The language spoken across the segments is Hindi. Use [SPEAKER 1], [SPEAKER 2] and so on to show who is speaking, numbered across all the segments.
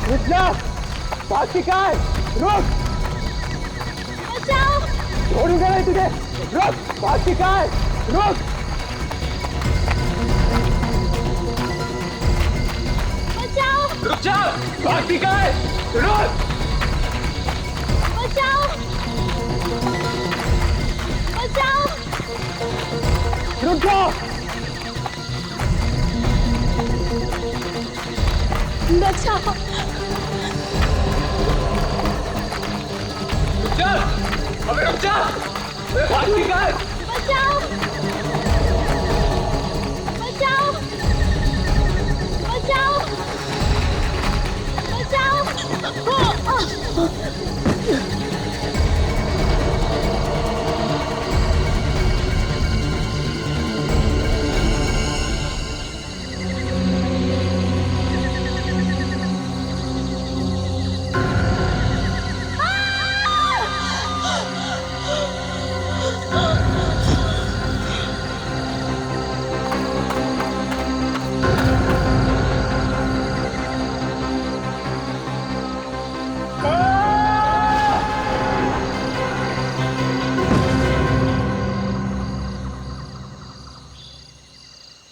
[SPEAKER 1] रुक जा, बाकी का है, रुक।
[SPEAKER 2] बचाओ।
[SPEAKER 1] छोड़ूंगा नहीं तुझे, रुक, बाकी का है, रुक।
[SPEAKER 2] बचाओ।
[SPEAKER 1] रुक जा, बाकी का है, रुक।
[SPEAKER 2] बचाओ। बचाओ।
[SPEAKER 1] रुक जा।
[SPEAKER 2] बचाओ।
[SPEAKER 1] रुक जा, अबे रुक जा, बाकी का है।
[SPEAKER 2] बचाओ। बचाओ। बचाओ। बचाओ।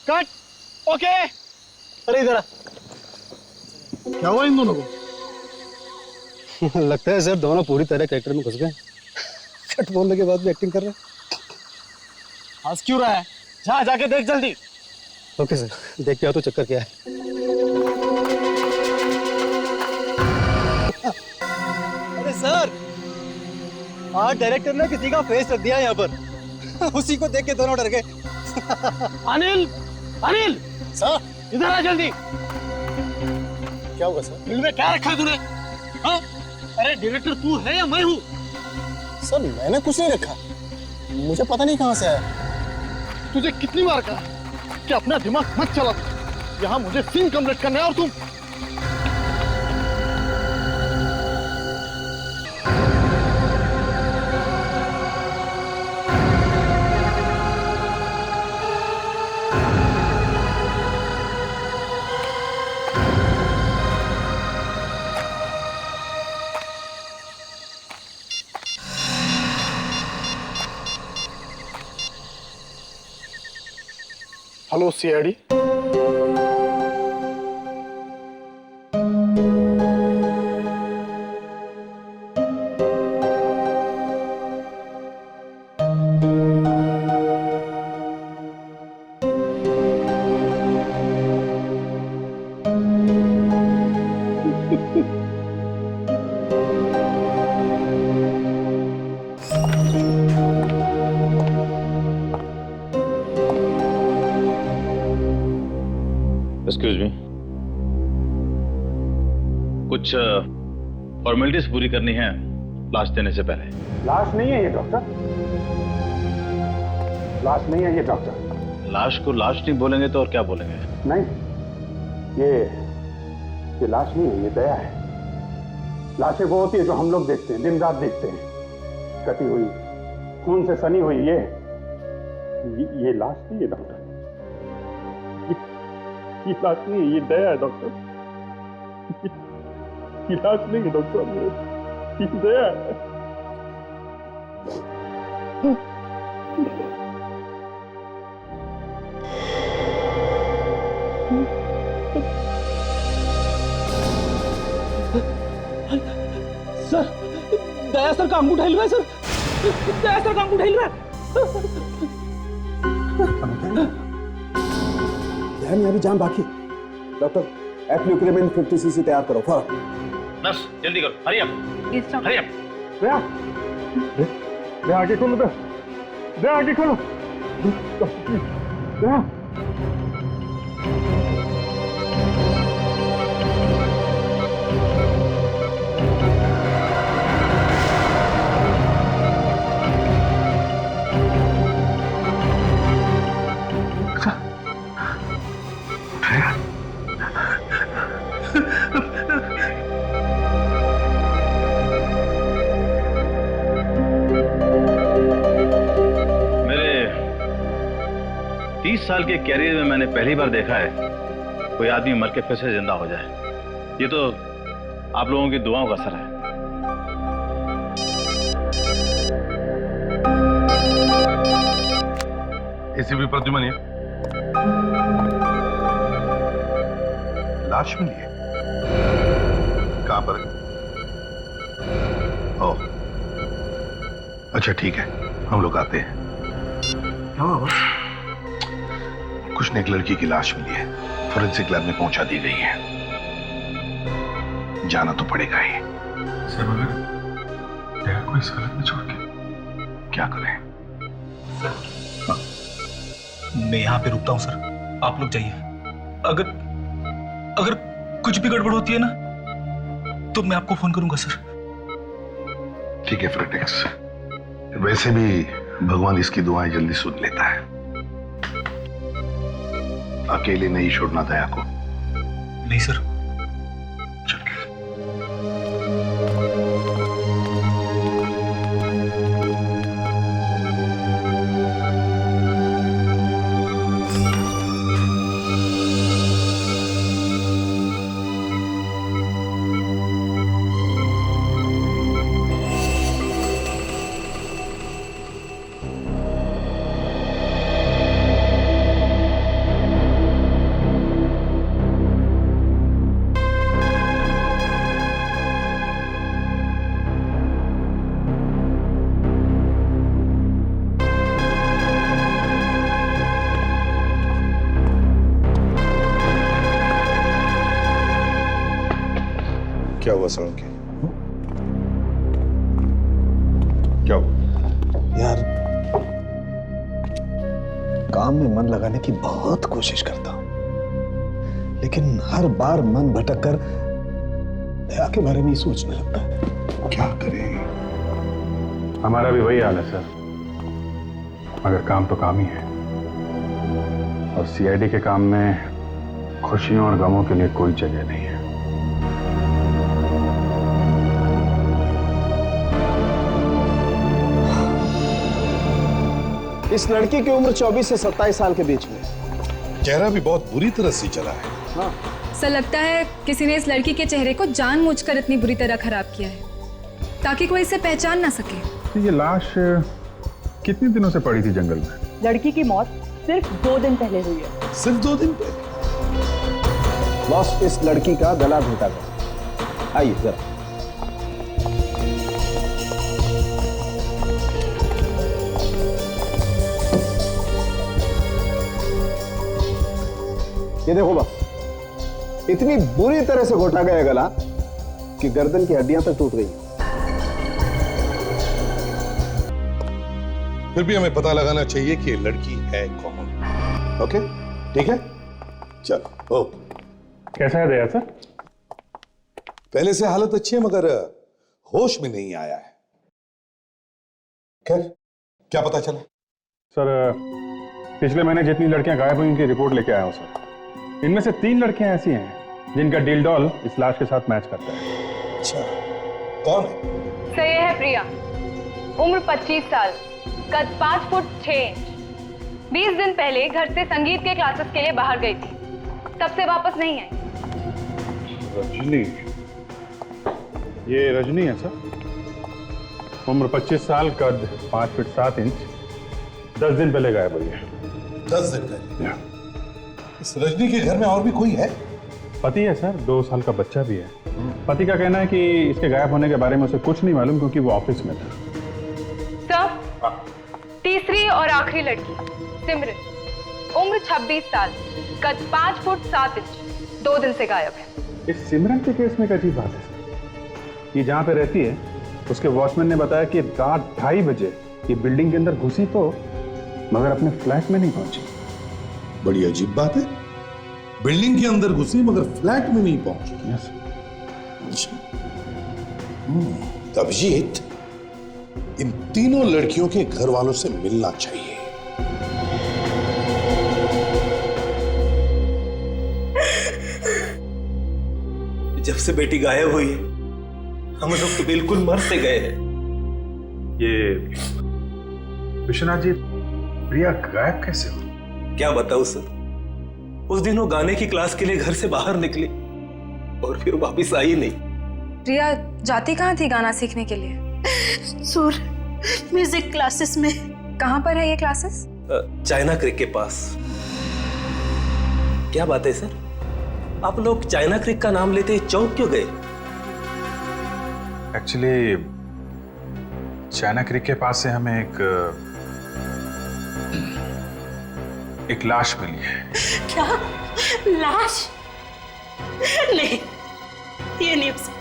[SPEAKER 3] कट। ओके। अरे इधर आ। क्या हुआ इन दोनों को?
[SPEAKER 4] लगता है सर दोनों पूरी तरह कैरेक्टर में घुस गए। कट बोलने के बाद भी एक्टिंग कर रहे हैं।
[SPEAKER 3] हंस क्यों रहा है? जा जाके देख जल्दी।
[SPEAKER 4] ओके सर, देख के आओ तो चक्कर क्या है।
[SPEAKER 3] अरे सर, आज डायरेक्टर ने किसी का फेस रख दिया यहाँ पर। उसी को देख के दोनों डर गए। अनिल, अनिल
[SPEAKER 4] सर
[SPEAKER 3] इधर आ जल्दी।
[SPEAKER 4] क्या हुआ सर?
[SPEAKER 3] बिल में क्या रखा है तूने? हाँ? अरे डायरेक्टर तू है या मैं हूँ?
[SPEAKER 4] सर मैंने कुछ नहीं रखा, मुझे पता नहीं कहाँ से आया।
[SPEAKER 3] तुझे कितनी बार कहा कि अपना दिमाग मत चला। यहाँ मुझे सीन कंप्लीट करना है और तुम हेलो सीआईडी।
[SPEAKER 5] एक्सक्यूज मी, कुछ फॉर्मेलिटीज पूरी करनी है लाश देने से पहले।
[SPEAKER 1] लाश नहीं है ये डॉक्टर, लाश नहीं है ये डॉक्टर।
[SPEAKER 5] लाश को लाश नहीं बोलेंगे तो और क्या बोलेंगे?
[SPEAKER 1] नहीं, ये लाश नहीं है, ये दया है। लाशें वो होती है जो हम लोग देखते हैं, दिन रात देखते हैं, कटी हुई, खून से सनी हुई। ये लाश नहीं है डॉक्टर, ये लाश नहीं है, ये दया है डॉक्टर। ये लाश नहीं है डॉक्टर साहब, ये दया है।
[SPEAKER 3] सर, दया सर का अंगूठा हिल रहा है सर। दया सर का अंगूठा हिल रहा है।
[SPEAKER 1] ध्यान में अभी जान बाकी। डॉक्टर एप्लिक्रेमेंट 50 सीसी तैयार करो फौरन।
[SPEAKER 5] नर्स जल्दी करो, हरी अप, हरी अप।
[SPEAKER 1] दे आगे खोलो, दे आगे खोलो। दया।
[SPEAKER 5] मेरे 30 साल के कैरियर में मैंने पहली बार देखा है कोई आदमी मर के फिर से जिंदा हो जाए। ये तो आप लोगों की दुआओं का असर है।
[SPEAKER 6] एसीपी प्रद्युमन है। लाश मिली है? कहां पर? ओह, अच्छा ठीक है, हम लोग आते हैं। क्या हुआ बस? कुछ ने एक लड़की की लाश मिली है, फोरेंसिक लैब में पहुंचा दी गई है। जाना तो पड़ेगा ही। सर मगर डैड को इस हालत में छोड़ के क्या करें?
[SPEAKER 7] मैं यहाँ पे रुकता हूँ सर, आप लोग जाइए। अगर कुछ भी गड़बड़ होती है ना तो मैं आपको फोन करूंगा सर।
[SPEAKER 6] ठीक है फ्रेटेक्स, वैसे भी भगवान इसकी दुआएं जल्दी सुन लेता है। अकेले नहीं छोड़ना दया को।
[SPEAKER 7] नहीं सर।
[SPEAKER 6] चल के।
[SPEAKER 8] क्या हुआ सड़क के? क्या हुआ?
[SPEAKER 9] यार, काम में मन लगाने की बहुत कोशिश करता हूं, लेकिन हर बार मन भटक कर दया के बारे में ही सोचने लगता है।
[SPEAKER 6] क्या करें?
[SPEAKER 1] हमारा भी वही हाल है सर, मगर काम तो काम ही है, और सीआईडी के काम में खुशियों और गमों के लिए कोई जगह नहीं है।
[SPEAKER 9] इस लड़की की उम्र 24 से 27 साल के बीच में।
[SPEAKER 8] चेहरा भी बहुत बुरी तरह से चला है।
[SPEAKER 9] हाँ।
[SPEAKER 10] सर लगता है किसी ने इस लड़की के चेहरे को जानबूझकर इतनी बुरी तरह खराब किया है ताकि कोई इसे पहचान ना सके।
[SPEAKER 1] ये लाश कितने दिनों से पड़ी थी जंगल में?
[SPEAKER 11] लड़की की मौत सिर्फ 2 दिन पहले हुई है।
[SPEAKER 8] सिर्फ 2 दिन पहले?
[SPEAKER 9] बॉस, इस लड़की का गला घोटा गया। आइए जरा। ये देखो बस, इतनी बुरी तरह से घोटा गया गला कि गर्दन की हड्डियां तक टूट गई।
[SPEAKER 8] फिर भी हमें पता लगाना चाहिए कि ये लड़की है कौन। ओके, ठीक है, चलो। ओ,
[SPEAKER 1] कैसा है दया सर?
[SPEAKER 8] पहले से हालत अच्छी है मगर होश में नहीं आया है। खैर, क्या पता चला?
[SPEAKER 1] सर, पिछले महीने जितनी लड़कियां गायब हुई उनकी रिपोर्ट लेके आया हूं सर। इनमें से 3 लड़कियां ऐसी हैं जिनका डील डॉल इस लाश के साथ मैच करता है।
[SPEAKER 8] अच्छा, कौन है?
[SPEAKER 11] सर ये है प्रिया, उम्र 25 साल, कद 5 फुट 6 इंच। 20 दिन पहले घर से संगीत के क्लासेस के लिए बाहर गई थी, तब से वापस नहीं आई।
[SPEAKER 1] रजनी, ये रजनी है सर। उम्र 25 साल, कद 5 फुट 7 इंच, 10 दिन पहले गायब हुई है।
[SPEAKER 8] 10 दिन पहले? इस रजनी के घर में और भी कोई है?
[SPEAKER 1] पति है सर, 2 साल का बच्चा भी है। पति का कहना है कि इसके गायब होने के बारे में उसे कुछ नहीं मालूम क्योंकि वो ऑफिस में था।
[SPEAKER 11] सर, तीसरी और आखिरी लड़की सिमरन, उम्र 26 साल, कद 5 फुट 7 इंच, 2 दिन से गायब है।
[SPEAKER 1] इस सिमरन के केस में एक अजीब बात है सर, ये जहाँ पे रहती है उसके वॉचमैन ने बताया कि रात 2:30 बजे ये बिल्डिंग के अंदर घुसी तो, मगर अपने फ्लैट में नहीं पहुंची।
[SPEAKER 8] बड़ी अजीब बात है, बिल्डिंग के अंदर घुसी मगर फ्लैट में नहीं पहुंची।
[SPEAKER 1] यस।
[SPEAKER 8] अभिजीत, इन तीनों लड़कियों के घर वालों से मिलना चाहिए।
[SPEAKER 7] जब से बेटी गायब हुई है हम लोग तो बिल्कुल मर से गए हैं।
[SPEAKER 1] ये विश्वनाथ जी, प्रिया गायब कैसे हुई?
[SPEAKER 7] क्या बताऊं सर, उस दिन वो गाने की क्लास के लिए घर से बाहर निकली और फिर वापस आई नहीं।
[SPEAKER 10] प्रिया जाती कहाँ थी गाना सीखने के लिए?
[SPEAKER 2] सुर म्यूजिक क्लासेस में।
[SPEAKER 10] कहाँ पर है ये क्लासेस?
[SPEAKER 7] चाइना क्रिक के पास। क्या बात है सर, आप लोग चाइना क्रिक का नाम लेते चौंक क्यों गए?
[SPEAKER 12] एक्चुअली चाइना क्रिक के पास से हमें एक लाश मिली है।
[SPEAKER 2] क्या? लाश? नहीं, ये नहीं हो सकता।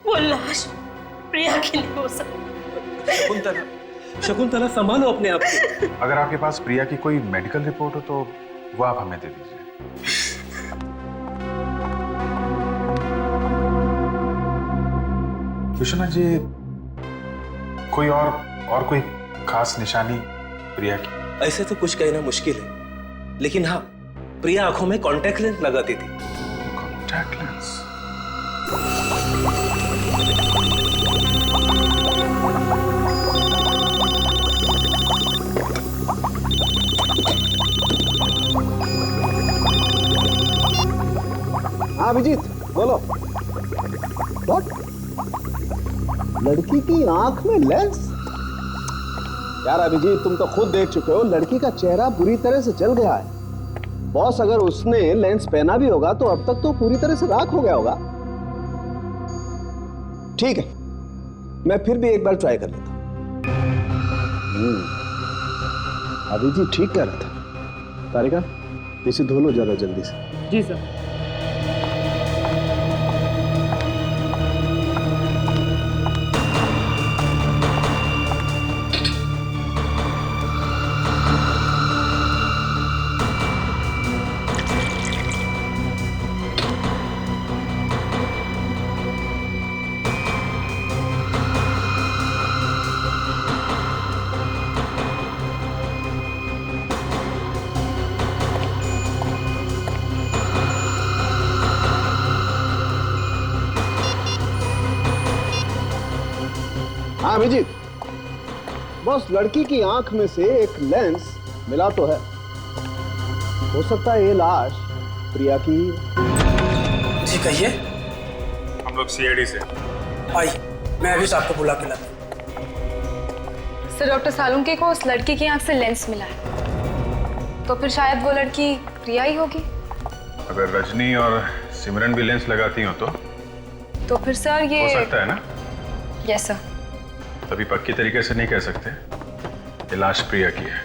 [SPEAKER 2] वो लाश प्रिया की नहीं हो सकती।
[SPEAKER 7] शकुंतला संभालो अपने आप को।
[SPEAKER 12] अगर आपके पास प्रिया की कोई मेडिकल रिपोर्ट हो तो वो आप हमें दे दीजिए। विश्वनाथ जी, कोई और कोई खास निशानी प्रिया की?
[SPEAKER 7] ऐसे तो कुछ कहना मुश्किल है, लेकिन हाँ, प्रिया आंखों में कॉन्टैक्ट लेंस लगाती थी।
[SPEAKER 12] Contact lens?
[SPEAKER 9] हाँ अभिजीत, बोलो। What? लड़की की आंख में लेंस? यार अभिजीत, तुम तो खुद देख चुके हो, लड़की का चेहरा पूरी तरह से जल गया है। बॉस, अगर उसने लेंस पहना भी होगा तो अब तक तो पूरी तरह से राख हो गया होगा। ठीक है, मैं फिर भी एक बार ट्राई कर लेता हूं। अभिजीत ठीक कह रहा था। तारिका, इसे धो लो जरा जल्दी से।
[SPEAKER 3] जी सर।
[SPEAKER 9] हाँ अभिजीत, बस लड़की की आंख में से एक लेंस मिला तो है। हो सकता है ये लाश प्रिया की।
[SPEAKER 3] जी कहिए।
[SPEAKER 12] हम लोग सीआईडी से।
[SPEAKER 3] आई, मैं अभी साहब को बुला के लाता हूं।
[SPEAKER 10] सर, डॉक्टर सालुंके को उस लड़की की आंख से लेंस मिला है, तो फिर शायद वो लड़की प्रिया ही होगी।
[SPEAKER 12] अगर रजनी और सिमरन भी लेंस लगाती हो
[SPEAKER 10] तो फिर सर ये
[SPEAKER 12] हो सकता है ना?
[SPEAKER 10] Yes sir.
[SPEAKER 12] तभी पक्की तरीके से नहीं कह सकते ये लाश प्रिया की है।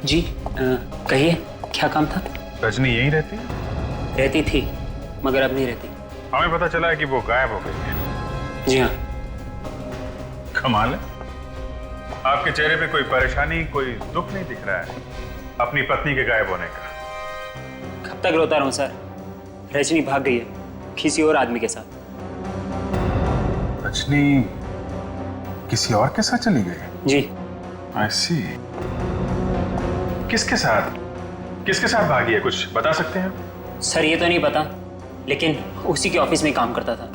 [SPEAKER 3] जी कहिए, क्या काम था?
[SPEAKER 12] रजनी यहीं रहती है?
[SPEAKER 3] रहती थी, मगर अब नहीं रहती।
[SPEAKER 12] हमें पता चला है कि वो गायब हो गई है।
[SPEAKER 3] जी हाँ।
[SPEAKER 12] कमाल है, आपके चेहरे पे कोई परेशानी, कोई दुख नहीं दिख रहा है अपनी पत्नी के गायब होने का।
[SPEAKER 3] कब तक रोता रहूं सर? रजनी भाग गई है किसी और आदमी के साथ।
[SPEAKER 12] रजनी किसी और के साथ चली गई?
[SPEAKER 3] जी।
[SPEAKER 12] आई सी। किसके साथ भागी है, कुछ बता सकते हैं?
[SPEAKER 3] सर ये तो नहीं पता, लेकिन उसी के ऑफिस में काम करता था।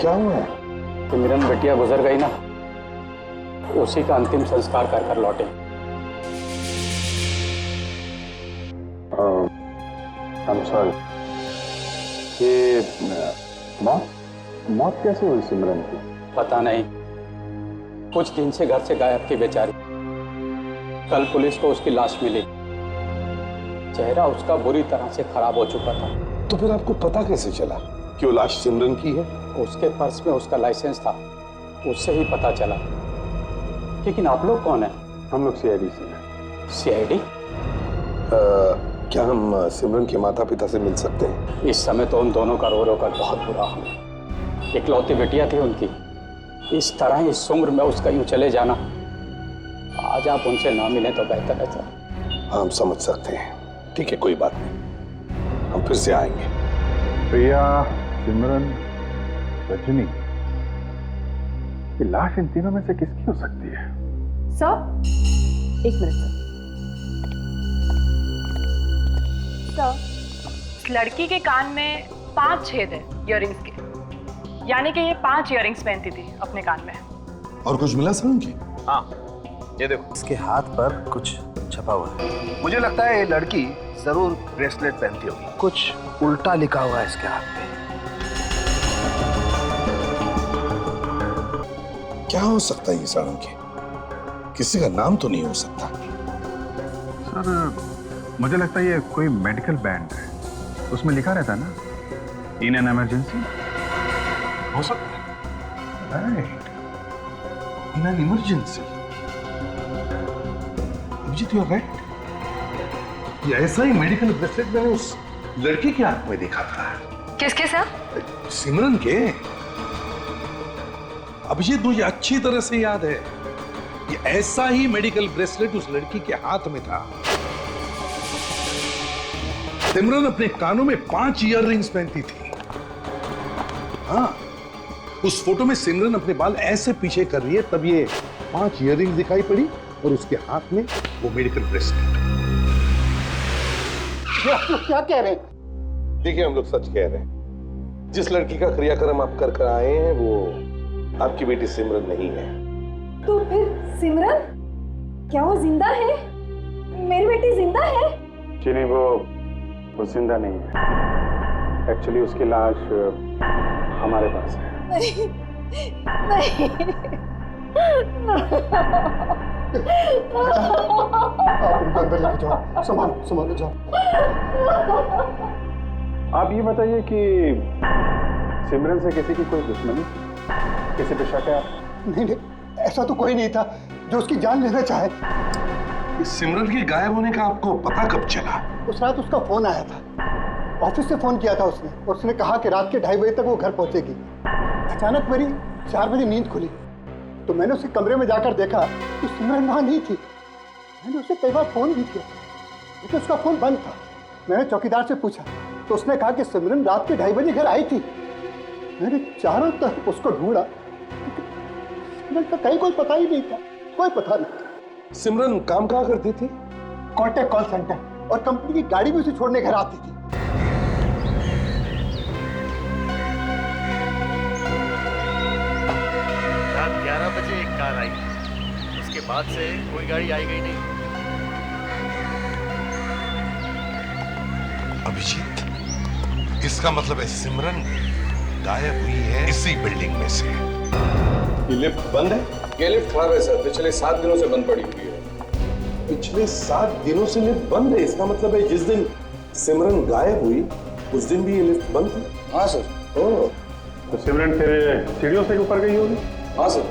[SPEAKER 9] क्या हुआ?
[SPEAKER 1] सिमरन बिटिया गुजर गई ना, उसी का अंतिम संस्कार कर लौटे। I'm sorry। ये मौत कैसे हुई सिमरन की? पता नहीं, कुछ दिन से घर से गायब थी बेचारी। कल पुलिस को उसकी लाश मिली, चेहरा उसका बुरी तरह से खराब हो चुका था।
[SPEAKER 8] तो फिर आपको पता कैसे चला कि वो लाश सिमरन की है?
[SPEAKER 1] उसके पर्स में उसका लाइसेंस था, उससे ही पता चला। लेकिन आप लोग कौन है? हम लोग सीआईडी से हैं। सीआईडी?
[SPEAKER 8] क्या हम सिमरन के माता पिता से मिल सकते हैं?
[SPEAKER 1] इस समय तो उन दोनों का रो रो कर बहुत बुरा हाल है। इकलौती बेटिया थी उनकी, इस तरह इस उम्र में उसका यूं चले जाना, आज आप उनसे ना मिलें तो बेहतर है सर।
[SPEAKER 8] हम समझ सकते हैं। ठीक है, कोई बात नहीं, हम फिर से आएंगे।
[SPEAKER 12] प्रिया, सिमरन, रजनी, ये लाश इन तीनों में से किसकी हो सकती है?
[SPEAKER 11] सर, एक मिनट सर। इस लड़की के कान में 5 छेद है इयररिंग्स के, यानी कि ये 5 इयररिंग्स पहनती थी अपने कान में।
[SPEAKER 8] और कुछ मिला सर उनकी?
[SPEAKER 9] हाँ, ये देखो, इसके हाथ पर कुछ छपा हुआ है। मुझे लगता है ये लड़की जरूर ब्रेसलेट पहनती होगी। कुछ उल्टा लिखा हुआ है इसके हाथ पे।
[SPEAKER 8] क्या हो सकता है ये साळुंखे? किसी का नाम तो नहीं हो सकता।
[SPEAKER 12] सर, मुझे लगता है ये कोई मेडिकल बैंड है, उसमें लिखा रहता है ना, इन एन इमरजेंसी।
[SPEAKER 8] हो सकता है। Right, in an emergency. Abhijeet, you are right. ये ऐसा ही मेडिकल ब्रेसलेट मैंने उस लड़की के हाथ में देखा था।
[SPEAKER 11] किसके सर?
[SPEAKER 8] सिमरन के। अभिजीत, मुझे अच्छी तरह से याद है, ये ऐसा ही मेडिकल ब्रेसलेट उस लड़की के हाथ में था। सिमरन अपने कानों में 5 इयररिंग्स पहनती थी। हाँ, उस फोटो में सिमरन अपने बाल ऐसे पीछे कर रही है, तब ये 5 इयररिंग्स दिखाई पड़ी और उसके हाथ में वो मेडिकल ब्रेसलेट।
[SPEAKER 3] आप लोग क्या कह रहे हैं?
[SPEAKER 8] देखिए, हम लोग सच कह रहे हैं। जिस लड़की का क्रियाक्रम आप कर आए हैं वो आपकी बेटी सिमरन नहीं है।
[SPEAKER 10] तो फिर सिमरन, क्या वो जिंदा है? मेरी बेटी जिंदा है?
[SPEAKER 1] चीनी, वो जिंदा नहीं है। एक्चुअली उसकी लाश हमारे पास है।
[SPEAKER 10] नहीं, नहीं।
[SPEAKER 3] आप उनको अंदर लेके जाओ, संभालो जाओ।
[SPEAKER 1] आप ये बताइए कि सिमरन से किसी की कोई दुश्मनी, किसी पे शक है?
[SPEAKER 3] नहीं, ऐसा तो कोई नहीं था जो उसकी जान लेना चाहे।
[SPEAKER 8] इस सिमरन के गायब होने का आपको पता कब चला?
[SPEAKER 3] उस रात उसका फोन आया था, ऑफिस से फोन किया था उसने, और उसने कहा कि रात के 2:30 बजे तक वो घर पहुंचेगी। अचानक मेरी 4 बजे नींद खुली, तो मैंने उसके कमरे में जाकर देखा तो सिमरन वहां नहीं थी। मैंने उसे कई बार फोन भी किया, लेकिन उसका फोन बंद था। मैंने चौकीदार से पूछा तो उसने कहा कि सिमरन रात के 2:30 बजे घर आई थी। मैंने चारों तरफ उसको ढूंढा, सिमरन का कहीं कोई पता ही नहीं था, कोई पता नहीं।
[SPEAKER 8] सिमरन काम कहाँ करती थी?
[SPEAKER 3] कॉन्टैक्ट कॉल सेंटर, और कंपनी की गाड़ी भी उसे छोड़ने घर आती थी।
[SPEAKER 9] रात 11 बजे एक कार आई, उसके बाद से कोई गाड़ी आई गई नहीं।
[SPEAKER 8] अभिजीत, इसका मतलब है सिमरन गायब हुई है इसी बिल्डिंग में से।
[SPEAKER 1] ये लिफ्ट बंद है? ये लिफ्ट खराब है सर, पिछले 7 दिनों से बंद पड़ी हुई है।
[SPEAKER 8] पिछले 7 दिनों से लिफ्ट बंद है? इसका मतलब है जिस दिन सिमरन गायब हुई उस दिन भी ये लिफ्ट बंद थी?
[SPEAKER 1] हाँ सर।
[SPEAKER 8] ओह,
[SPEAKER 12] तो सिमरन फिर सीढ़ियों से ऊपर गई होगी?
[SPEAKER 1] हाँ सर।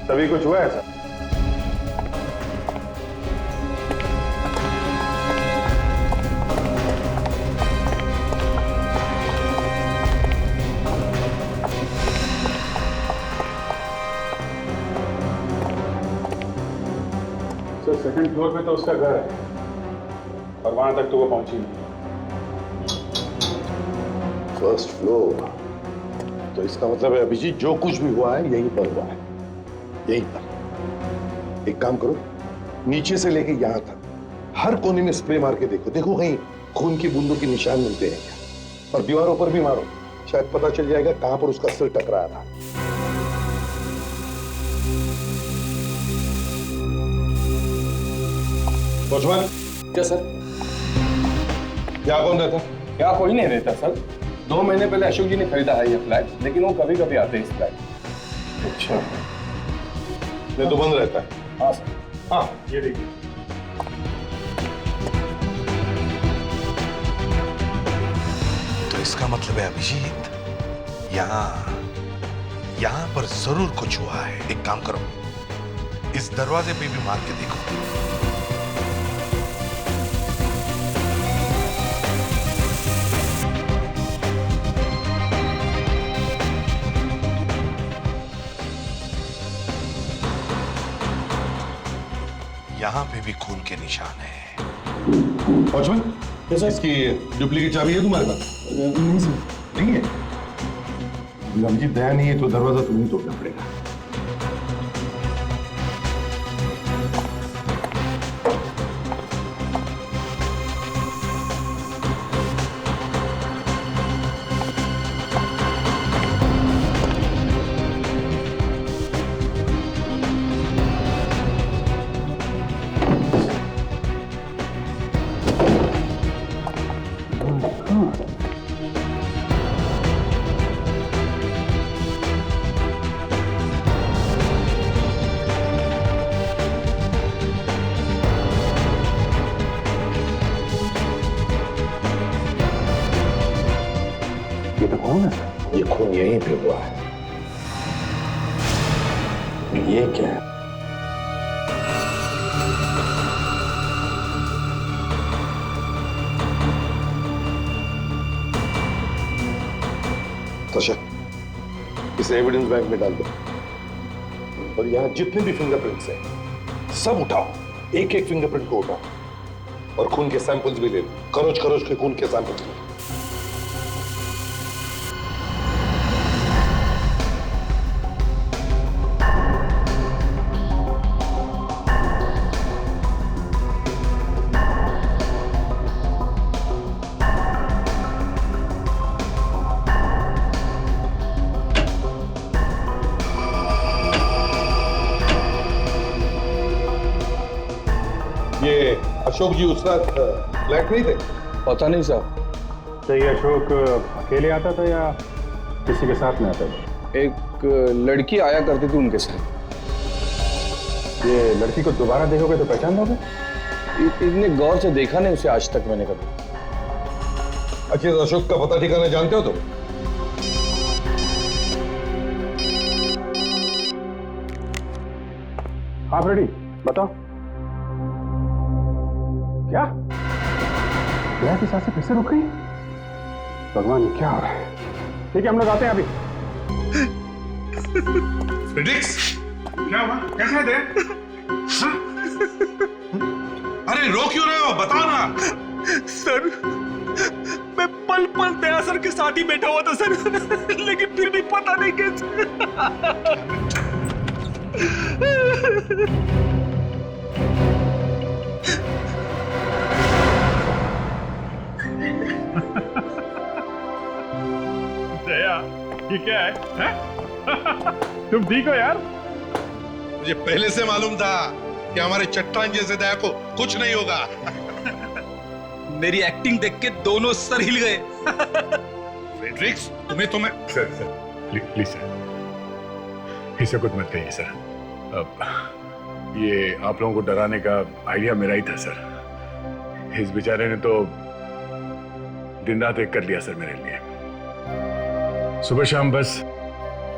[SPEAKER 12] तभी कुछ हुआ है सर? सेकंड फ्लोर पे तो उसका घर है और वहां तक तो वो पहुंची नहीं।
[SPEAKER 8] फर्स्ट फ्लोर, तो इसका मतलब है अभिजीत जो कुछ भी हुआ है यहीं पर हुआ है, यहीं पर। एक काम करो, नीचे से लेके यहां तक हर कोने में स्प्रे मार के देखो, देखो कहीं खून की बूंदों के निशान मिलते हैं क्या। और दीवारों पर भी मारो, शायद पता चल जाएगा कहां पर उसका सिर टकराया था। वॉचमैन।
[SPEAKER 1] क्या सर?
[SPEAKER 8] यहाँ कौन रहता?
[SPEAKER 1] यहाँ कोई नहीं रहता सर। 2 महीने पहले अशोक जी ने खरीदा है ये फ्लैट, लेकिन वो कभी कभी आते हैं इस फ्लैट।
[SPEAKER 8] अच्छा, ये तो बंद रहता है?
[SPEAKER 1] हाँ सर।
[SPEAKER 12] हाँ, ये देखिए।
[SPEAKER 8] तो इसका मतलब है अभिजीत यहाँ पर जरूर कुछ हुआ है। एक काम करो, इस दरवाजे पे भी मार के देखो। यहाँ पे भी खून के निशान है। वॉचमैन, इसकी डुप्लीकेट चाबी है तुम्हारे पास?
[SPEAKER 4] नहीं सर।
[SPEAKER 8] नहीं है। अभिजीत दया नहीं है तो दरवाजा तुम्हें तोड़ना पड़ेगा। ये तो खून है सर। ये खून यहीं पे हुआ है। ये क्या है? तोशा, इसे एविडेंस बैंक में डाल दो और यहां जितने भी फिंगरप्रिंट्स हैं सब उठाओ, एक एक फिंगरप्रिंट को उठाओ और खून के सैंपल्स भी ले लो, खरोच खरोच के खून के सैंपल्स लो। ये अशोक जी उस रात फ्लैट नहीं थे?
[SPEAKER 1] पता नहीं साहब।
[SPEAKER 12] तो ये अशोक अकेले आता था या किसी के साथ में आता था?
[SPEAKER 1] एक लड़की आया करती थी उनके साथ।
[SPEAKER 12] ये लड़की को दोबारा देखोगे तो पहचान लोगे?
[SPEAKER 1] इतने गौर से देखा नहीं उसे आज तक मैंने कभी।
[SPEAKER 8] अच्छा, तो अशोक का पता ठिकाना जानते हो तुम?
[SPEAKER 12] हाँ फ्रेडी, बताओ। क्या दया की सांसें फिर से रुक गई? भगवान, क्या हो रहा है? ठीक है, हम लोग आते हैं अभी।
[SPEAKER 8] फ्रेडरिक्स,
[SPEAKER 12] क्या हुआ? कैसे है दया? हाँ?
[SPEAKER 8] अरे रो क्यों रहे हो? बताओ ना।
[SPEAKER 7] सर, मैं पल पल दया सर के साथ ही बैठा हुआ था सर, लेकिन फिर भी पता नहीं कैसे।
[SPEAKER 12] दया, ये क्या है? तुम ठीक हो यार?
[SPEAKER 8] मुझे पहले से मालूम था कि हमारे चट्टान जैसे दया को कुछ नहीं होगा।
[SPEAKER 7] मेरी एक्टिंग देख के दोनों सर हिल गए।
[SPEAKER 8] फ्रेडरिक्स, तुम्हें
[SPEAKER 12] सर प्लीज सर, इसे कुछ मत कहिए सर। अब ये आप लोगों को डराने का आइडिया मेरा ही था सर। इस बेचारे ने तो दिन रात एक कर लिया सर मेरे लिए। सुबह शाम बस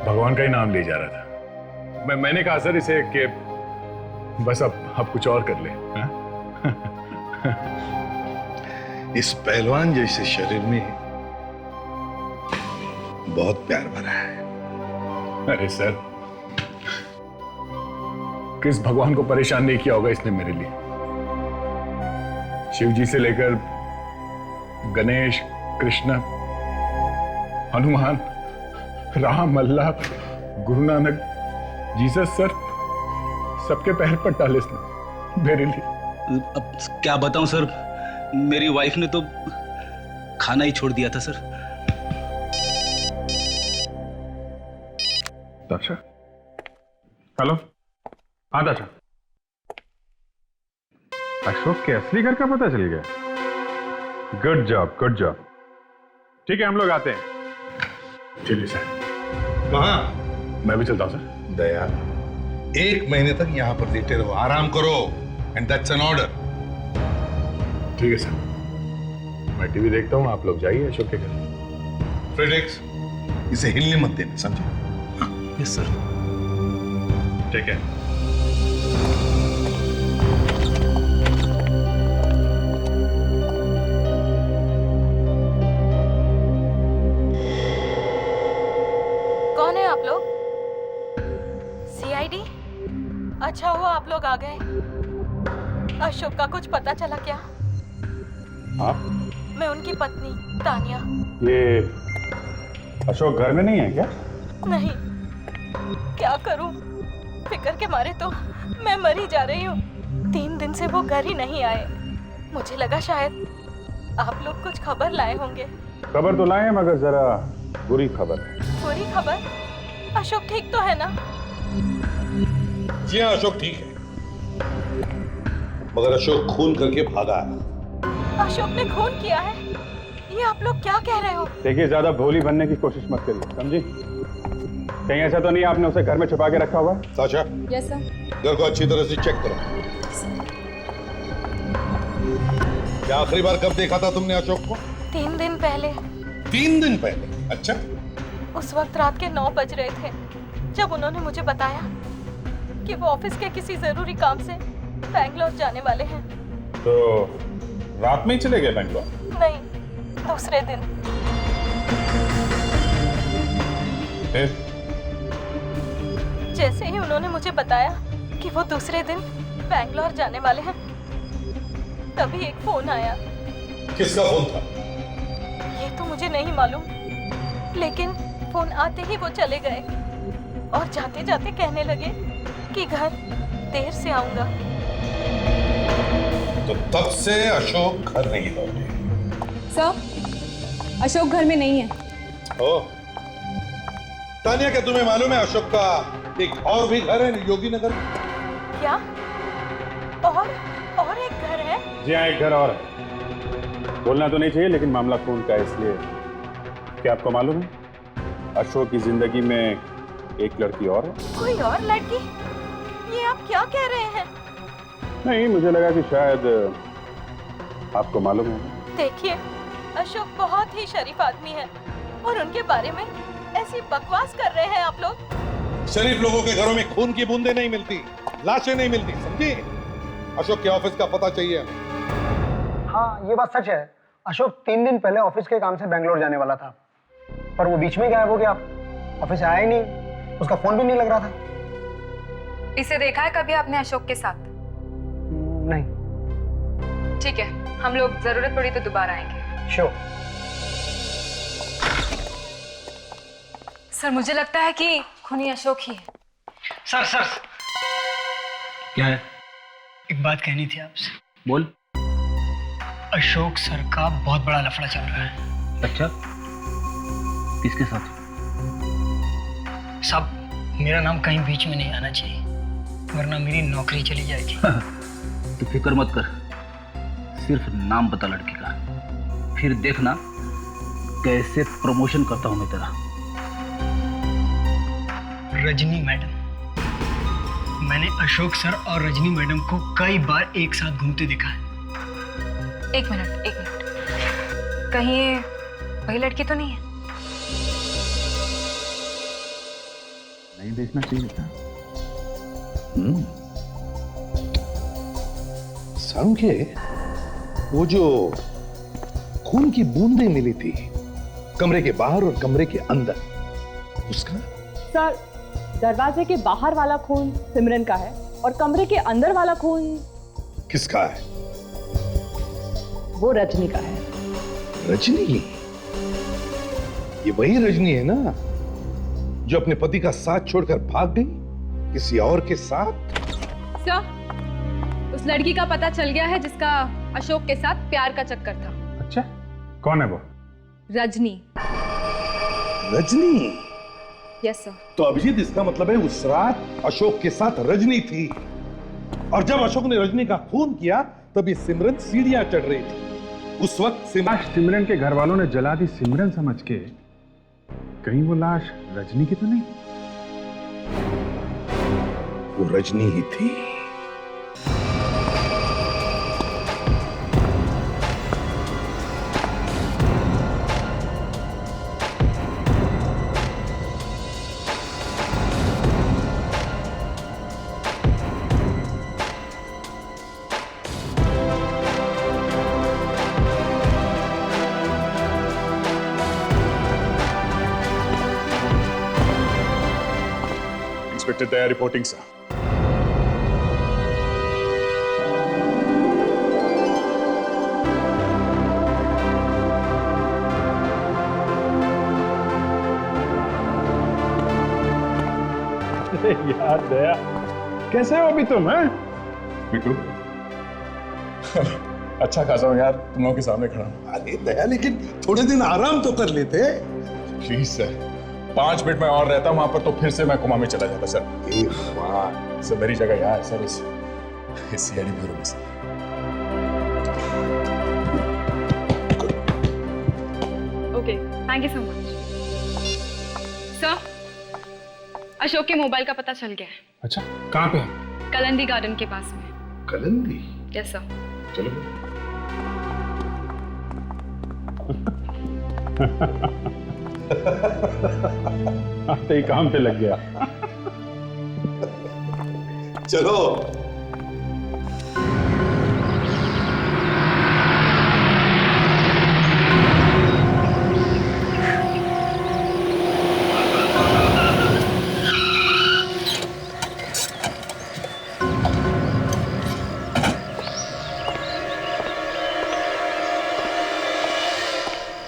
[SPEAKER 12] भगवान का ही नाम ले जा रहा था। मैंने कहा सर इसे कि बस अब कुछ और कर ले।
[SPEAKER 8] इस पहलवान जैसे शरीर में बहुत प्यार भरा है।
[SPEAKER 12] अरे सर, किस भगवान को परेशान नहीं किया होगा इसने मेरे लिए? शिव जी से लेकर गणेश, कृष्ण, हनुमान, राम, अल्लाह, गुरु नानक, जीसस सर, सबके पैर पर डाले इसने मेरे लिए।
[SPEAKER 7] अब क्या बताऊं सर, मेरी वाइफ ने तो खाना ही छोड़ दिया था सर।
[SPEAKER 12] दाशा, हेलो। हाँ दाशा, अशोक के असली घर का पता चल गया? Good job, good job. ठीक है, हम लोग आते हैं। चलिए सर।
[SPEAKER 8] कहाँ?
[SPEAKER 12] मैं भी चलता हूँ सर।
[SPEAKER 8] दया, 1 महीने तक यहाँ पर लेटे रहो, आराम करो, एंड दैट्स एन ऑर्डर।
[SPEAKER 12] ठीक है सर, मैं टीवी देखता हूँ, आप लोग जाइए अशोक के घर।
[SPEAKER 8] फ्रेडरिक्स, इसे हिलने मत देना, समझे?
[SPEAKER 7] Yes sir.
[SPEAKER 12] ठीक है।
[SPEAKER 2] कौन है आप लोग? सीआईडी? अच्छा हुआ आप लोग आ गए। अशोक का कुछ पता चला क्या?
[SPEAKER 12] हाँ?
[SPEAKER 2] मैं उनकी पत्नी तानिया।
[SPEAKER 12] ये अशोक घर में नहीं है क्या?
[SPEAKER 2] नहीं, क्या करूं? फिक्र के मारे तो मैं मर ही जा रही हूँ। 3 दिन से वो घर ही नहीं आए। मुझे लगा शायद आप लोग कुछ खबर लाए होंगे।
[SPEAKER 12] खबर तो लाए हैं, मगर जरा बुरी खबर है।
[SPEAKER 2] बुरी खबर? अशोक ठीक तो है ना?
[SPEAKER 8] जी हाँ, अशोक ठीक है, मगर अशोक खून करके भागा है।
[SPEAKER 2] अशोक ने खून किया है? ये आप लोग क्या कह रहे हो?
[SPEAKER 12] देखिए, ज्यादा भोली बनने की कोशिश मत करिए, समझी? कहीं ऐसा तो नहीं आपने उसे घर में छुपा के रखा हुआ?
[SPEAKER 8] Sasha,
[SPEAKER 10] yes sir.
[SPEAKER 8] घर को अच्छी तरह से चेक करो। क्या आखिरी बार कब देखा था तुमने अशोक को?
[SPEAKER 2] 3 दिन पहले।
[SPEAKER 8] 3 दिन पहले? अच्छा।
[SPEAKER 2] उस वक्त रात के 9 बज रहे थे जब उन्होंने मुझे बताया कि वो ऑफिस के किसी जरूरी काम से बैंगलोर जाने वाले हैं।
[SPEAKER 12] तो रात में ही चले गए बैंगलोर?
[SPEAKER 2] नहीं, दूसरे दिन। जैसे ही उन्होंने मुझे बताया कि वो दूसरे दिन बैंगलोर जाने वाले हैं, तभी एक फोन आया।
[SPEAKER 8] किसका फोन था?
[SPEAKER 2] ये तो मुझे नहीं मालूम, लेकिन फोन आते ही वो चले गए और जाते जाते कहने लगे कि घर देर से आऊंगा।
[SPEAKER 8] तो तब से अशोक घर नहीं लौटे।
[SPEAKER 10] सर, अशोक घर में नहीं है।
[SPEAKER 8] ओ, तानिया, क्या तुम्हें मालूम है अशोक का एक और भी घर है योगी नगर में?
[SPEAKER 2] क्या? और एक घर है?
[SPEAKER 12] जी हाँ, एक घर और है। बोलना तो नहीं चाहिए, लेकिन मामला खून का है, इसलिए। क्या आपको मालूम है अशोक की जिंदगी में एक लड़की और है?
[SPEAKER 2] कोई और लड़की? ये आप क्या कह रहे हैं?
[SPEAKER 12] नहीं, मुझे लगा कि शायद आपको मालूम है।
[SPEAKER 2] देखिए, अशोक बहुत ही शरीफ आदमी है और उनके बारे में ऐसी बकवास कर रहे हैं आप लोग।
[SPEAKER 8] शरीफ लोगों के घरों में खून की बूंदें नहीं मिलती, लाशें नहीं मिलती, समझी? अशोक के ऑफिस का पता चाहिए हमें।
[SPEAKER 13] हाँ, ये बात सच है। अशोक 3 दिन पहले ऑफिस के काम से बैंगलोर जाने वाला था, पर वो बीच में गायब हो गया। ऑफिस आया ही नहीं, उसका फोन भी नहीं लग रहा था।
[SPEAKER 10] इसे देखा है कभी आपने अशोक के साथ?
[SPEAKER 13] नहीं।
[SPEAKER 10] ठीक है, हम लोग जरूरत पड़ी तो दोबारा आएंगे।
[SPEAKER 13] श्योर।
[SPEAKER 10] सर, मुझे लगता है कि खूनी अशोक ही है।
[SPEAKER 13] सर
[SPEAKER 4] क्या है?
[SPEAKER 13] एक बात कहनी थी आपसे।
[SPEAKER 4] बोल।
[SPEAKER 13] अशोक सर का बहुत बड़ा लफड़ा चल रहा है।
[SPEAKER 4] अच्छा, किसके साथ?
[SPEAKER 13] साहब, मेरा नाम कहीं बीच में नहीं आना चाहिए, वरना मेरी नौकरी चली जाएगी।
[SPEAKER 4] तो फिक्र मत कर, सिर्फ नाम बता लड़की का, फिर देखना कैसे प्रमोशन करता हूं मैं तेरा।
[SPEAKER 13] रजनी मैडम। मैंने अशोक सर और रजनी मैडम को कई बार एक साथ घूमते देखा है।
[SPEAKER 10] एक मिनट। कहीं ये वही लड़की तो नहीं है?
[SPEAKER 12] नहीं देखना चाहिए था।
[SPEAKER 8] सांख्य, वो जो खून की बूंदें मिली थी कमरे के बाहर और कमरे के अंदर, उसका?
[SPEAKER 14] सर, दरवाजे के बाहर वाला खून सिमरन का है और कमरे के अंदर वाला खून
[SPEAKER 8] किसका है?
[SPEAKER 14] वो रजनी का है।
[SPEAKER 8] रजनी? ये वही रजनी है ना जो अपने पति का साथ छोड़कर भाग गई किसी और के साथ?
[SPEAKER 10] सर, उस लड़की का पता चल गया है जिसका अशोक के साथ प्यार का चक्कर था।
[SPEAKER 12] अच्छा, कौन है वो?
[SPEAKER 10] रजनी।
[SPEAKER 8] रजनी?
[SPEAKER 10] Yes sir.
[SPEAKER 8] तो अभिजीत, इसका मतलब है उस रात अशोक के साथ रजनी थी, और जब अशोक ने रजनी का खून किया तब ये सिमरन सीढ़ियां चढ़ रही थी। उस वक्त
[SPEAKER 12] सिमरन के घर वालों ने जला दी सिमरन समझ के। कहीं वो लाश रजनी की तो नहीं?
[SPEAKER 8] वो रजनी ही थी।
[SPEAKER 12] इंस्पेक्टर दया रिपोर्टिंग सर। अरे यार दया, कैसे हो अभी तुम? हैं
[SPEAKER 6] बिट्टू
[SPEAKER 12] अच्छा खासा हूँ यार, तुम लोगों के सामने खड़ा हूँ।
[SPEAKER 6] अरे दया, लेकिन थोड़े दिन आराम तो कर लेते।
[SPEAKER 12] प्लीज सर, 5 मिनट में और रहता वहां पर तो फिर से मैं कोमा में चला जाता सर। सर मेरी जगह यहाँ है सर, इस सीआईडी ब्यूरो में sir.
[SPEAKER 11] Okay, thank you so much sir. Ashok के मोबाइल का पता चल गया है।
[SPEAKER 12] अच्छा, कहाँ पे है?
[SPEAKER 11] कलंदी गार्डन के पास में।
[SPEAKER 6] कलंदी?
[SPEAKER 11] Yes sir.
[SPEAKER 12] चलो। आते ही काम पे लग गया।
[SPEAKER 6] चलो।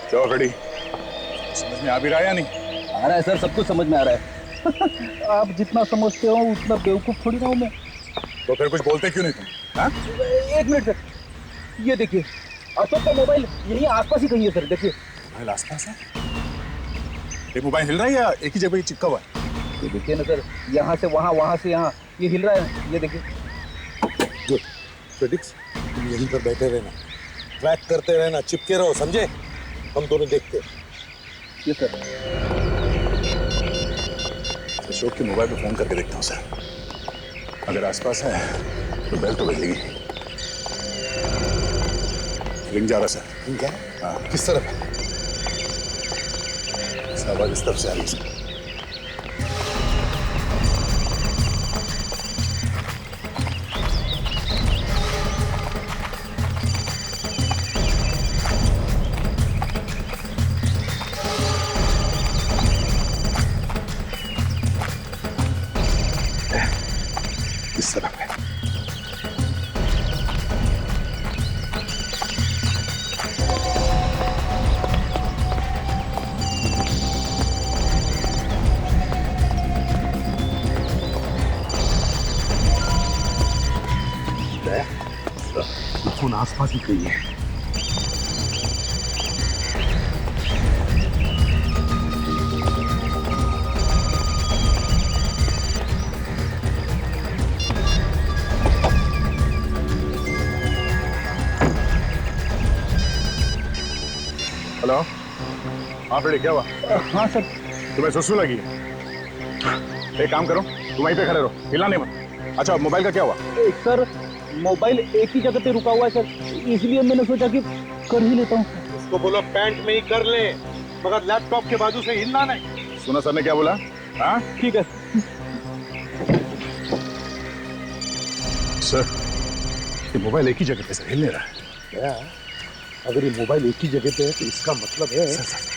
[SPEAKER 12] क्या खड़ी, समझ में आ भी रहा है या नहीं?
[SPEAKER 4] आ रहा है सर, सब कुछ समझ में आ रहा है। आप जितना समझते हो उतना बेवकूफ थोड़ी ना हूं मैं।
[SPEAKER 12] तो फिर कुछ बोलते क्यों नहीं तुम? हाँ?
[SPEAKER 4] 1 मिनट सर, ये देखिए अशोक का मोबाइल यही आसपास ही कहीं है सर। देखिए
[SPEAKER 12] मोबाइल आसपास है? ये मोबाइल हिल रहा है या एक ही जगह चिपका हुआ है?
[SPEAKER 4] ये देखिए ना सर, यहाँ से वहाँ, वहाँ से यहाँ, ये हिल रहा है, ये देखिए।
[SPEAKER 8] गुड फेलिक्स, तुम यहीं पर बैठे रहना, ट्रैक करते रहना, चिपके रहो, समझे? हम दोनों देखते हैं।
[SPEAKER 4] ये सर।
[SPEAKER 12] अशोक के मोबाइल पे फोन करके देखता हूँ सर, अगर आसपास है तो बेल तो बजेगी। रिंग जा रहा सर।
[SPEAKER 8] रिंग क्या?
[SPEAKER 12] हाँ।
[SPEAKER 8] किस तरफ है?
[SPEAKER 12] आवाज इस तरफ से आ रही है सर।
[SPEAKER 8] किस तरफ है?
[SPEAKER 6] फोन आसपास ही कहीं है।
[SPEAKER 12] हेलो, हाँ फ्रेडी, क्या हुआ?
[SPEAKER 4] हाँ सर।
[SPEAKER 12] तुम्हें सुसु लगी? एक काम करो, तुम वहीं पे खड़े रहो, हिलना नहीं मत। अच्छा, मोबाइल का क्या हुआ?
[SPEAKER 4] सर मोबाइल एक ही जगह पे रुका हुआ है सर, इसलिए मैंने सोचा कि कर ही लेता हूँ।
[SPEAKER 8] उसको बोलो पैंट में ही कर ले, मगर लैपटॉप के बाजू से हिलना नहीं।
[SPEAKER 12] सुना सर ने क्या बोला? हाँ
[SPEAKER 4] ठीक है
[SPEAKER 12] सर। ये मोबाइल एक ही जगह पे सर हिल नहीं रहा है।
[SPEAKER 8] क्या? अगर ये मोबाइल एक ही जगह पे है तो इसका मतलब है
[SPEAKER 12] सर।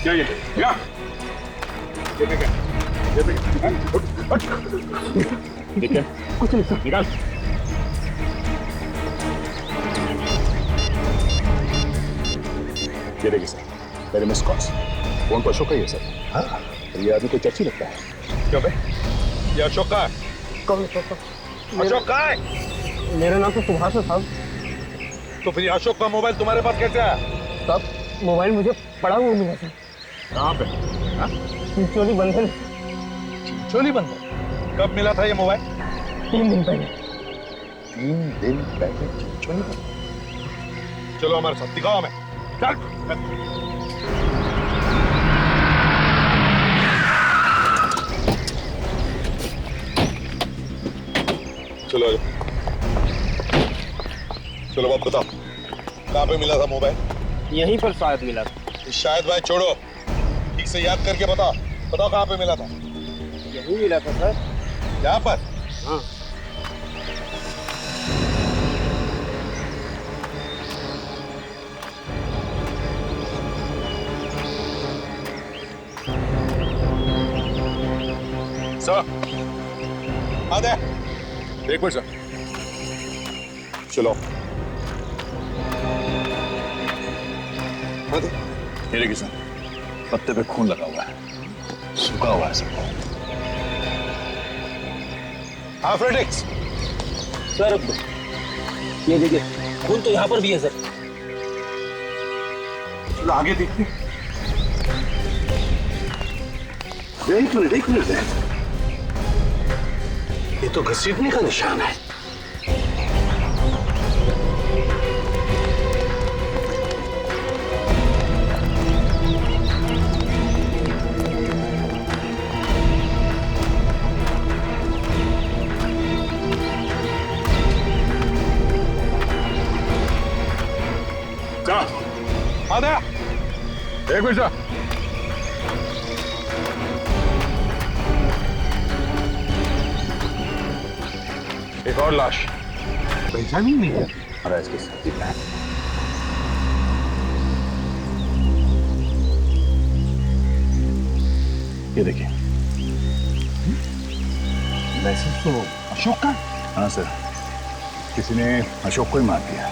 [SPEAKER 12] क्या ये? क्या? देखिए,
[SPEAKER 4] कुछ नहीं सर।
[SPEAKER 12] निकाल। ये देखिए सर, मेरे मिस कॉल्स। फोन तो अशोक का ही है सर। हाँ, ये आदमी कोई चर्ची लगता है। क्यों बे? ये अशोक का है।
[SPEAKER 13] कौन?
[SPEAKER 12] अशोक का है?
[SPEAKER 13] मेरा नाम तो सुभाष है साहब।
[SPEAKER 8] तो फिर अशोक का मोबाइल तुम्हारे पास कैसे आया?
[SPEAKER 13] साहब मोबाइल मुझे पड़ा हुआ मिला था।
[SPEAKER 12] कहाँ पे? हाँ?
[SPEAKER 13] चिंचोली बंधन।
[SPEAKER 8] चिंचोली बंधन? कब मिला था ये मोबाइल?
[SPEAKER 13] 3 दिन पहले।
[SPEAKER 8] 3 दिन पहले चिंचोली बंधन? चलो हमारे साथ, दिखाओ हमें। चलो आ जाओ। चलो बाप बताओ, कहाँ पे मिला था मोबाइल?
[SPEAKER 13] यहीं पर शायद मिला था।
[SPEAKER 8] शायद भाई छोड़ो, ठीक से याद करके बताओ, बताओ कहाँ पे मिला था?
[SPEAKER 13] यहीं मिला था सर।
[SPEAKER 8] यहाँ पर?
[SPEAKER 13] हाँ।
[SPEAKER 8] सर आ दे। एक मिनट सर। चलो
[SPEAKER 5] ये देखिए सर, पत्ते पे खून लगा हुआ है, सूखा हुआ है सब।
[SPEAKER 8] हाँ फ्रेडिक्स।
[SPEAKER 9] सर ये देखिए, खून तो यहाँ पर भी है सर।
[SPEAKER 8] चलो आगे देखिए। एक मिनट ये तो घसीटने का निशान है।
[SPEAKER 5] आधा एक मिनट सर। एक और लाश
[SPEAKER 8] पहचानी नहीं है।
[SPEAKER 5] अरे इसके साथ ही है। ये देखिए,
[SPEAKER 8] मैसेज तो अशोक का।
[SPEAKER 5] हाँ सर, किसी ने अशोक को ही मार दिया।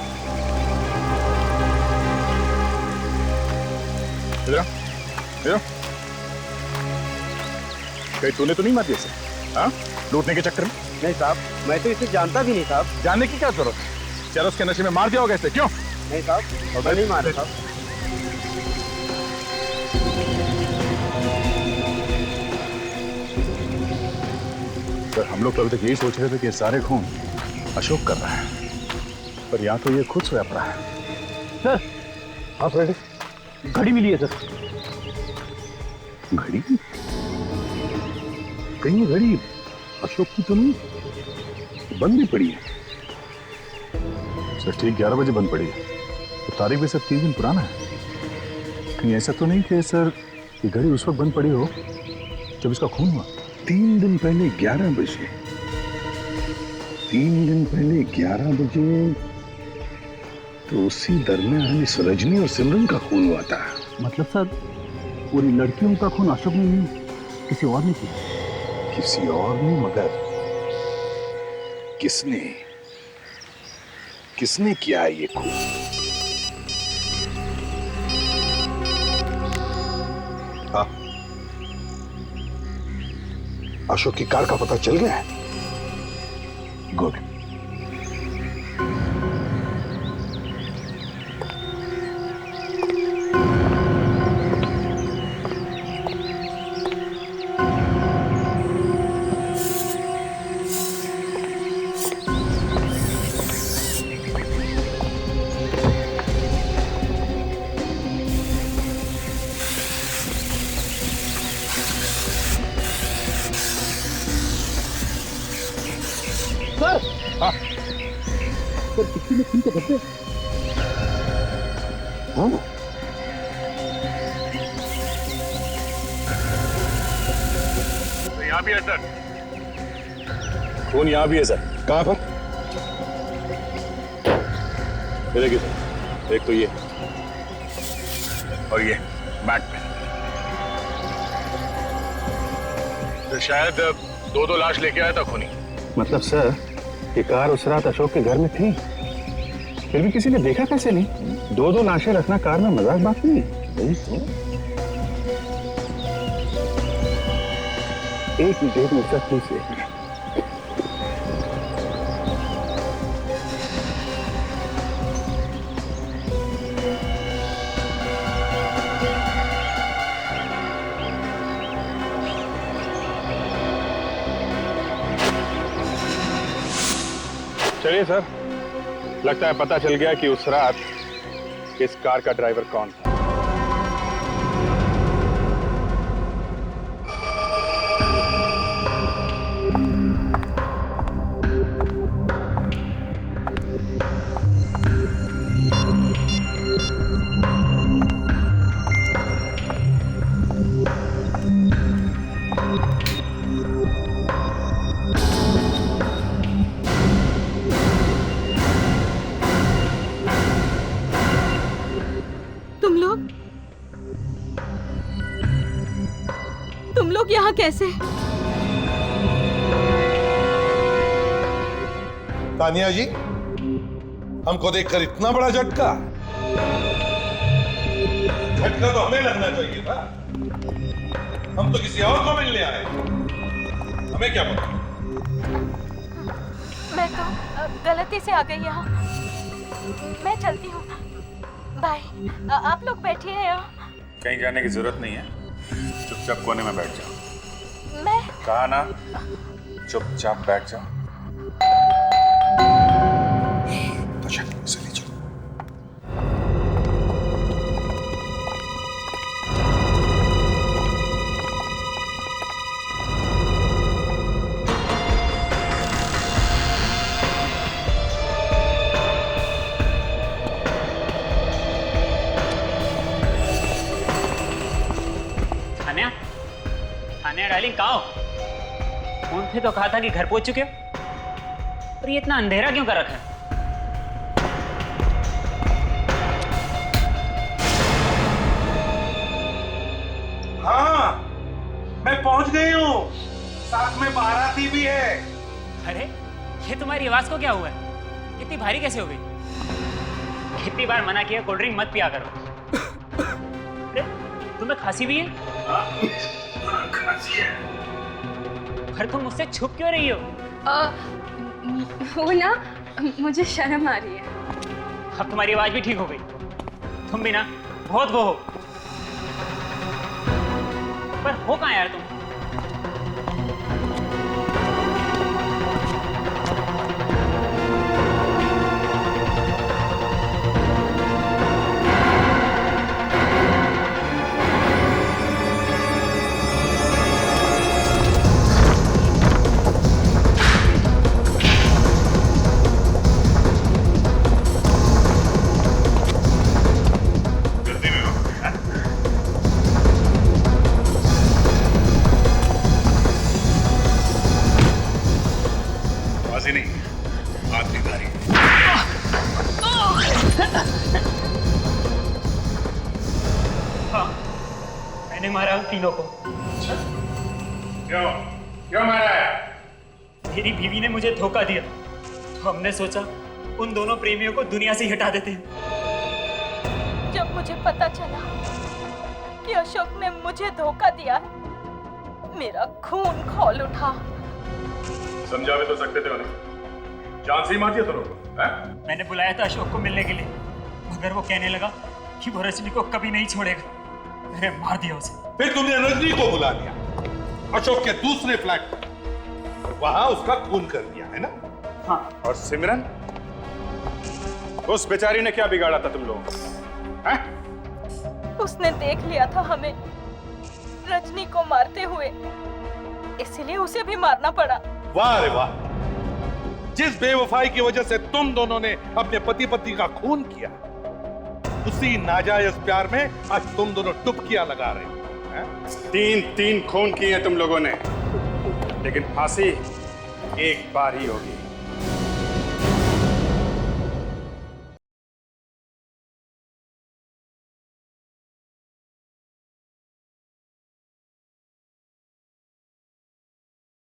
[SPEAKER 5] इधर कहीं तूने तो नहीं मार दिया सर? हाँ, लूटने के चक्कर में?
[SPEAKER 13] नहीं साहब, मैं तो इसे जानता भी नहीं साहब।
[SPEAKER 5] जानने की क्या जरूरत? चलो उसके नशे में मार दिया होगा इसे, क्यों?
[SPEAKER 13] नहीं साहब, मैं नहीं मारा साहब।
[SPEAKER 5] सर हम लोग तो अभी तक यही सोच रहे थे कि ये सारे खून अशोक कर रहा है, पर यहाँ तो ये खुद सोया पड़ा है।
[SPEAKER 9] सर हाँ फ्रेडी, घड़ी मिली है सर।
[SPEAKER 5] घड़ी? कहीं ये घड़ी अशोक की तो नहीं? बंद भी पड़ी है सर। ठीक 11 बजे बंद पड़ी है, तो तारीख भी सर 3 दिन पुराना है। कहीं ऐसा तो नहीं कि सर ये घड़ी उस वक्त बंद पड़ी हो जब इसका खून हुआ?
[SPEAKER 6] 3 दिन पहले 11 बजे? 3 दिन पहले 11 बजे तो उसी दरमियान इस रजनी और सिमरन का खून हुआ था।
[SPEAKER 4] मतलब सर पूरी लड़कियों का खून अशोक ने नहीं, किसी और ने किया?
[SPEAKER 6] किसी और ने, मगर किसने किसने किया है ये खून? हाँ, अशोक की कार का पता चल गया है? गुड।
[SPEAKER 9] सर किसी ने खून के धब्बे। हाँ
[SPEAKER 5] तो यहाँ भी है सर, खून यहाँ भी है सर।
[SPEAKER 8] कहाँ पर?
[SPEAKER 5] ये देखिए सर, एक तो ये और ये बैक पे। तो शायद 2 लाश लेके आया था खूनी।
[SPEAKER 6] मतलब सर ये कार उस रात अशोक के घर में थी, फिर भी किसी ने देखा कैसे नहीं? 2 लाशें रखना कार में मजाक बात नहीं है। एक मिनट सर, प्लीज एक मिनट।
[SPEAKER 5] चलिए सर, लगता है पता चल गया कि उस रात
[SPEAKER 12] कि इस कार का ड्राइवर कौन था।
[SPEAKER 2] तुम लोग यहाँ कैसे?
[SPEAKER 6] तानिया जी, हमको देखकर इतना बड़ा झटका? झटका तो हमें लगना चाहिए था। हम तो किसी और को मिलने आए, हमें क्या पता?
[SPEAKER 2] मैं तो गलती से आ गई यहाँ। मैं चलती हूँ। बाय। आप लोग बैठिए यहाँ।
[SPEAKER 12] कहीं जाने की जरूरत नहीं है, चुपचाप कोने में बैठ जाओ।
[SPEAKER 2] मैं
[SPEAKER 12] कहा ना, चुपचाप बैठ जाओ।
[SPEAKER 6] अच्छा, चलिए चलो।
[SPEAKER 15] डार्लिंग कहाँ हो? फोन पे तो कहा था कि घर पहुंच चुके हो, और ये इतना अंधेरा क्यों कर रखा है?
[SPEAKER 6] हाँ, मैं पहुंच गई हूँ, साथ में बाराती भी है।
[SPEAKER 15] अरे ये तुम्हारी आवाज को क्या हुआ है? इतनी भारी कैसे हो गई? कितनी बार मना किया कोल्ड ड्रिंक मत पिया करो। अरे तुम्हें खांसी भी है? पर तुम मुझसे छुप क्यों रही हो?
[SPEAKER 10] वो ना, मुझे शर्म आ रही है।
[SPEAKER 15] अब तुम्हारी आवाज भी ठीक हो गई। तुम भी ना बहुत वो हो। पर हो कहाँ यार तुम? मैंने मारा उन तीनों को।
[SPEAKER 12] क्यों मारा है?
[SPEAKER 15] मेरी बीवी ने मुझे धोखा दिया, तो हमने सोचा उन दोनों प्रेमियों को दुनिया से हटा देते हैं।
[SPEAKER 2] जब मुझे पता चला कि अशोक ने मुझे धोखा दिया है, मेरा खून खौल उठा।
[SPEAKER 12] समझा भी तो सकते थे उन्हें, जान से ही मार दिया दोनों को।
[SPEAKER 15] मैंने बुलाया था अशोक को मिलने के लिए, मगर वो कहने लगा कि वो रजनी को कभी नहीं छोड़ेगा। मैंने मार दिया उसे।
[SPEAKER 6] फिर तुमने रजनी को बुला लिया अशोक के दूसरे फ्लैट पर, वहां उसका खून कर दिया है ना?
[SPEAKER 15] हाँ।
[SPEAKER 12] और सिमरन, उस बेचारी ने क्या बिगाड़ा था तुम लोगों को?
[SPEAKER 2] उसने देख लिया था हमें रजनी को मारते हुए, इसलिए उसे भी मारना पड़ा।
[SPEAKER 6] वाह रे वाह, जिस बेवफाई की वजह से तुम दोनों ने अपने पति पत्नी का खून किया, उसी नाजायज प्यार में आज तुम दोनों डुबकियां लगा रहे हो।
[SPEAKER 12] तीन खून किए तुम लोगों ने, लेकिन फांसी एक बार ही होगी।